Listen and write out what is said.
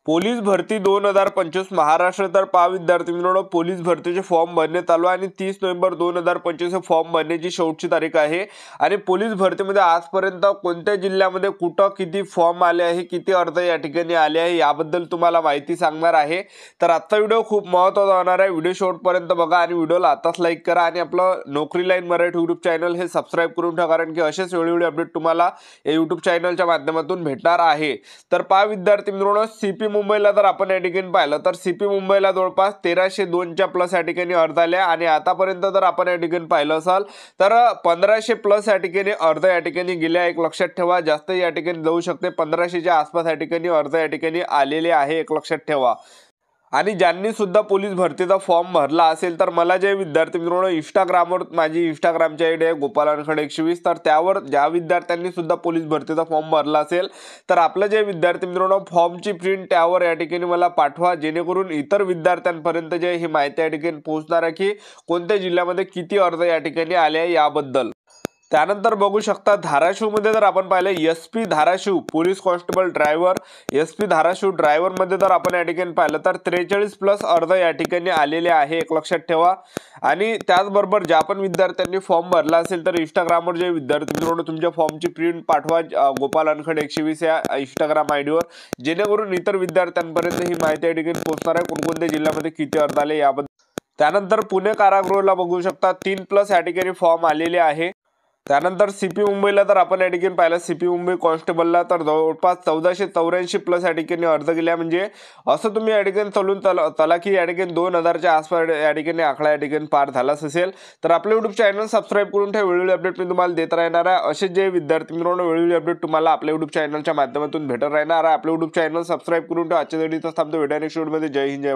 Police भरती 2025 महाराष्ट्र तर पहा विद्यार्थी मित्रांनो, पोलीस भरतीचे फॉर्म भरणे चालू आहे आणि 30 नोव्हेंबर 2025 फॉर्म भरण्याची शेवटची तारीख आहे। आणि पोलीस भरतीमध्ये आजपर्यंत कोणत्या जिल्ह्यामध्ये कुठं किती फॉर्म आले आहे, किती अर्ज या ठिकाणी आले आहे याबद्दल तुम्हाला माहिती सांगणार आहे। तर आजचा व्हिडिओ खूप महत्त्वाचा होणार आहे, व्हिडिओ शेवटपर्यंत बघा आणि व्हिडिओला आताच लाईक करा आणि आपलं नोकरी लाईन मराठी यूट्यूब चॅनल हे सबस्क्राईब करून ठेवा, कारण की असेच वेगवेगळे अपडेट तुम्हाला या यूट्यूब चॅनलच्या माध्यमातून भेटणार आहे। तर पहा विद्यार्थी मित्रांनो, सीपी मुंबईला जर आपण या ठिकाणी पाहिलं तर सीपी मुंबईला जवळपास 1302च्या प्लस या ठिकाणी अर्ज आले आणि आतापर्यंत जर आपण या ठिकाणी पाहिलं असाल तर 1500 प्लस या ठिकाणी अर्ज या ठिकाणी गेले। एक लक्षात ठेवा, जास्त या ठिकाणी जाऊ शकते, 1500च्या आसपास या ठिकाणी अर्ज या ठिकाणी आलेले आहे, एक लक्षात ठेवा। आणि ज्यांनी सुद्धा पोलीस भरतीचा फॉर्म भरला असेल तर मला जे विद्यार्थी मित्रांनो इंस्टाग्रामवर माझी इंस्टाग्रामची आयडी आहे गोपालवानखडे120, तर त्यावर ज्या विद्यार्थ्यांनी सुद्धा पोलीस भरतीचा फॉर्म भरला असेल तर आपलं जे विद्यार्थी मित्रांनो फॉर्मची प्रिंट त्यावर या ठिकाणी मला पाठवा, जेणेकरून इतर विद्यार्थ्यांपर्यंत जे ही माहिती या ठिकाणी पोहोचणार आहे की कोणत्या जिल्ह्यामध्ये किती अर्ज या ठिकाणी आले आहे याबद्दल। त्यानंतर बघू शकता धाराशिवमध्ये जर आपण पाहिलं SP Dharashiv police constable driver, SP Dharashiv ड्रायव्हरमध्ये जर आपण या ठिकाणी पाहिलं तर 43 प्लस अर्ज या ठिकाणी आलेले आहे, एक लक्षात ठेवा। आणि त्याचबरोबर ज्या पण विद्यार्थ्यांनी फॉर्म भरला असेल तर इंस्टाग्रामवर जे विद्यार्थी मित्रांनो तुमच्या फॉर्मची प्रिंट पाठवा गोपालवानखडे120 या इंस्टाग्राम आयडीवर, जेणेकरून इतर विद्यार्थ्यांपर्यंत ही माहिती या ठिकाणी पोहोचणार आहे कोणकोणत्या जिल्ह्यामध्ये किती अर्ज आले याबद्दल। त्यानंतर पुणे कारागृहाला बघू शकता 3 प्लस या ठिकाणी फॉर्म आलेले आहे। त्यानंतर सीपी मुंबईला तर आपण या ठिकाणी पाहिलं सीपी मुंबई कॉन्स्टेबलला तर जवळपास 1484 प्लस या ठिकाणी अर्ज केले, म्हणजे असं तुम्ही या ठिकाणी चालून चला की या ठिकाणी 2000च्या आसपास या ठिकाणी आकडा या ठिकाणी पार झालाच असेल। तर आपलं यूट्यूब चॅनल सबस्क्राईब करून ठेवा, वेळोवेळी अपडेट मी तुम्हाला देत राहणार आहे। असे जे विद्यार्थी मित्रांनो वेळोवेळी अपडेट तुम्हाला आपल्या यूट्यूब चॅनलच्या माध्यमातून भेटत राहणार आहे। आपलं यूट्यूब चॅनल सबस्क्राईब करून ठेवा। आजच्या व्हिडिओ थांबतो, भेटूया नेक्स्ट व्हिडिओमध्ये। जय हिंद जय